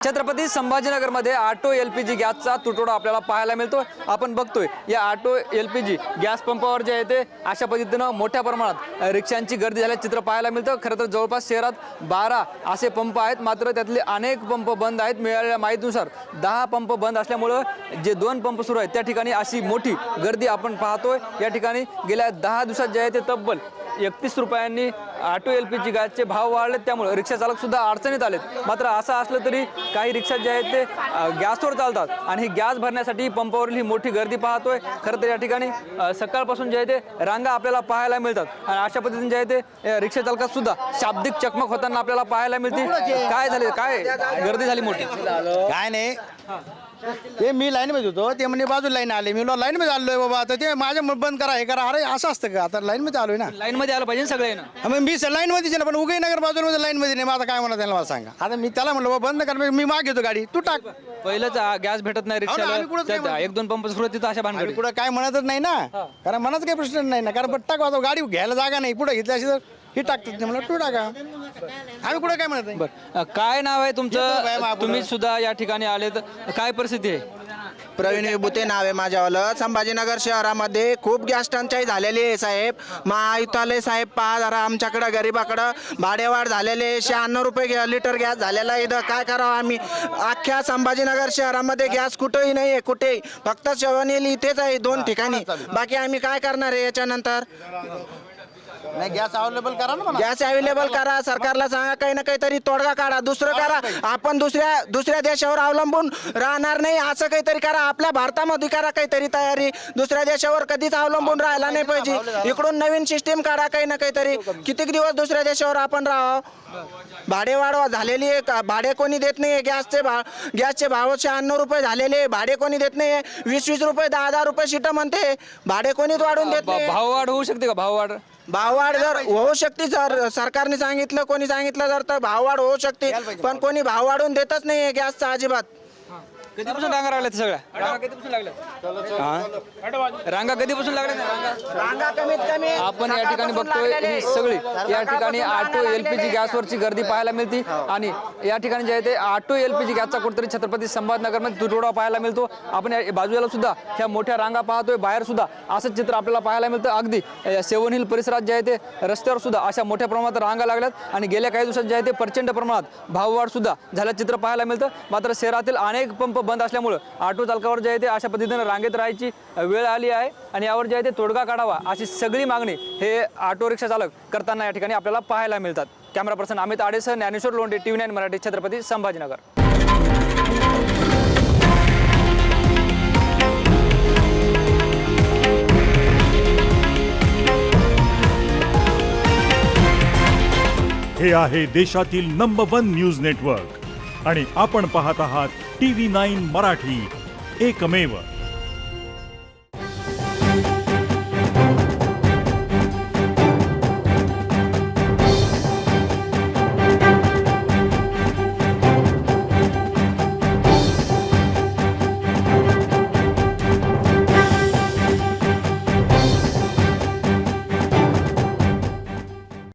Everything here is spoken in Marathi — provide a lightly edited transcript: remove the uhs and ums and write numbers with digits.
छत्रपती संभाजीनगरमध्ये ऑटो एलपीजी गॅसचा तुटवडा आपल्याला पाहायला मिळतो। आपण बघतोय या ऑटो एलपीजी गॅस पंपावर जे आहे ते अशा पद्धतीनं मोठ्या प्रमाणात रिक्षांची गर्दी झाल्याचे चित्र पाहायला मिळतं। खरं तर जवळपास शहरात 12 असे पंप आहेत, मात्र त्यातले अनेक पंप बंद आहेत। मिळालेल्या माहितीनुसार 10 पंप बंद असल्यामुळे जे 2 पंप सुरू आहेत त्या ठिकाणी अशी मोठी गर्दी आपण पाहतोय। या ठिकाणी गेल्या 10 दिवसात जे आहे ते तब्बल 31 रुपयांनी ऑटो एलपीजी गॅसचे भाव वाढले, त्यामुळे रिक्षा चालक सुद्धा अडचणीत आलेत। मात्र असं असलं तरी काही रिक्षा जे आहेत ते गॅसवर चालतात आणि ही गॅस भरण्यासाठी पंपावरील ही मोठी गर्दी पाहतोय। खरं तर या ठिकाणी सकाळपासून जे आहे ते रांगा आपल्याला पाहायला मिळतात आणि अशा पद्धतीने जे आहे ते रिक्षा चालकात सुद्धा शाब्दिक चकमक होताना आपल्याला पाहायला मिळते। काय झाले, काय गर्दी झाली मोठी? काय नाही, ते मी लाईन मध्ये होतो, ते म्हणजे बाजू लाईन आले, मी लाईन मध्ये आलोय बाबा, आता ते माझ्या बंद करा हे करा। अरे असं असतं का? आता लाईन मध्ये आलोय ना, लाईन मध्ये आलं पाहिजे सगळे ना। मग मी लाईन मध्ये पण उदयनगर बाजूमध्ये लाईन मध्ये नाही। मग आता काय म्हणा त्याला, मला सांगा। आता मी त्याला म्हणलं बाबा बंद कर, मी माग घेतो गाडी, तू टाक। पहिलंच गॅस भेटत नाही रिक्षाला, 1-2 पंप सुरू तिथं अशा भानगडी पुढे काय म्हणतच नाही ना, कारण मनात काही प्रश्न नाही ना, कारण टाक गाडी घ्यायला जागा नाही, पुढे घेतली अशी तर ही टाकतात, म्हणलं तू टाका, आम्ही कुठे काय म्हणत नाही। बरं, काय नाव आहे तुमचं? तुम्ही सुद्धा या ठिकाणी आले, तर काय परिस्थिती आहे? प्रवीण विभूते नाव आहे माझ्यावालं। संभाजीनगर शहरामध्ये खूप गॅस टंचाई झालेली आहे साहेब। महायुक्तालय साहेब पहा जरा, आमच्याकडं गरीबाकडं भाडेवाढ झालेले 96 रुपये लिटर गॅस झालेला आहे। इथं काय करावं आम्ही? अख्ख्या संभाजीनगर शहरामध्ये गॅस कुठेही नाही आहे, कुठेही फक्त शेवणेल इथेच आहे 2 ठिकाणी। बाकी आम्ही काय करणार आहे याच्यानंतर? नाही, गॅस अवेलेबल करा ना, गॅस अवेलेबल करा, सरकारला सांगा काही ना काहीतरी तोडगा काढा, दुसरं करा। आपण दुसऱ्या देशावर अवलंबून राहणार नाही, असं काहीतरी करा। आपल्या भारतामध्ये करा काहीतरी तयारी, दुसऱ्या देशावर कधीच अवलंबून राहायला नाही पाहिजे। इकडून नवीन सिस्टीम काढा काही ना काहीतरी। कितीक दिवस दुसऱ्या देशावर आपण राहावं? भाडेवाढ झालेली आहे, भाडे कोणी देत नाही। गॅसचे भाव 96 रुपये झालेले, भाडे कोणी देत नाही। 20-20 रुपये 10-10 रुपये सीट म्हणते, भाडे कोणीच वाढून देत नाही। भाववाढ होऊ शकते का? भाववाढ जर होऊ शकते, जर सरकारने सांगितलं, कोणी सांगितलं जर, तर भाववाढ होऊ शकते, पण कोणी भाव वाढवून देतच नाही गॅसचा अजिबात। कधीपासून रांगा लागल्या? सगळ्या रांगा कधीपासून लागल्या? रांगा कधीपासून लागल्या? रांगा कमीत कमी आपण या ठिकाणी बघतोय ही सगळी या ठिकाणी ऑटो एलपीजी गॅसवरची गर्दी पाहायला मिळते आणि या ठिकाणी जे आहे ते ऑटो एलपीजी गॅसचा कुठेतरी छत्रपती संभाजीनगरमध्ये तुटवडा पाहायला मिळतो। आपण बाजूला सुद्धा ह्या मोठ्या रांगा पाहतोय, बाहेर सुद्धा असंच चित्र आपल्याला पाहायला मिळतं। अगदी सेवन हिल परिसरात जे आहे ते रस्त्यावर सुद्धा अशा मोठ्या प्रमाणात रांगा लागल्यात आणि गेल्या काही दिवसात जे आहे ते प्रचंड प्रमाणात भाववाढ सुद्धा झाल्याचं चित्र पाहायला मिळतं। मात्र शहरातील अनेक पंप बंद असल्यामुळे ऑटो चालकावर जे आहे ते अशा पद्धतीने रांगेत राहायची वेळ आली आहे आणि यावर जे आहे ते तोडगा काढावा अशी सगळी मागणी हे ऑटो रिक्षा चालक करताना या ठिकाणी आपल्याला पाहायला मिळतात। कॅमेरा पर्सन अमित आडेसह ज्ञानेश्वर लोंढे, TV9 मराठी, छत्रपती संभाजीनगर। हे आहे देशातील नंबर 1 न्यूज नेटवर्क आणि आपण पाहत आहात TV9 मराठी, एकमेव।